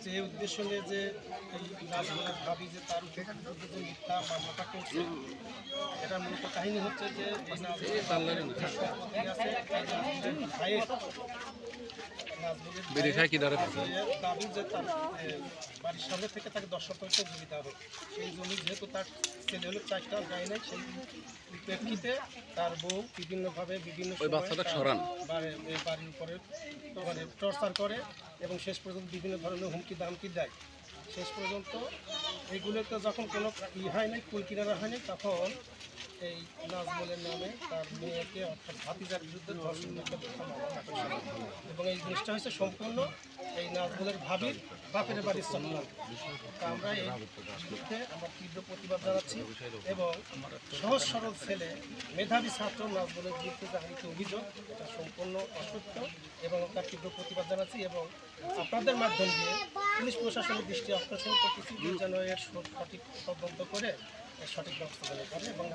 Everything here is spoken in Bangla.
যে উদ্দেশ্য নিয়ে যে এই নাজমুলের ভাবি যে তার বিরুদ্ধে যে মিথ্যা মামলাটা করছে, এটা মূলত কাহিনী হচ্ছে যে এই নাজমুলের সম্পত্তি আছে, এই নাজমুলের ভাইয়ের দাবি যে তার বাড়ির সামনে থেকে তাকে 10 শতাংশ জমি দেওয়া হোক। সেই জমি যেহেতু তার ছেলে হলো 4টা গায়ে নেই, সেই প্রেক্ষিতে তার বউ বিভিন্নভাবে বিভিন্ন বাড়ির উপরে মানে টর্চার করে এবং শেষ পর্যন্ত বিভিন্ন ধরনের হুমকি দামকি দেয়। শেষ পর্যন্ত এগুলোতে যখন কোনো হয় নাই, কুল কিনারা হয়নি, তখন এই নাজমুলের নামে তার মেয়েকে অর্থাৎ ভাতিজার বিরুদ্ধে ধর্ষণ এবং এই জিনিসটা হচ্ছে সম্পূর্ণ এই নাজমুলের ভাবির বাপের বাড়ির চক্রান্ত। তা আমরা এই বিরুদ্ধে আমরা তীব্র প্রতিবাদ জানাচ্ছি এবং সহজ সরল ছেলে মেধাবী ছাত্র নাজমুলের বিরুদ্ধে যে অভিযোগ, এটা সম্পূর্ণ অসত্য এবং তার তীব্র প্রতিবাদ জানাচ্ছি এবং আপনাদের মাধ্যম দিয়ে পুলিশ প্রশাসনের দৃষ্টি আকর্ষণ করতেছি যেন এর সঠিক তদন্ত করে সঠিক ব্যবস্থা গ্রহণ করে এবং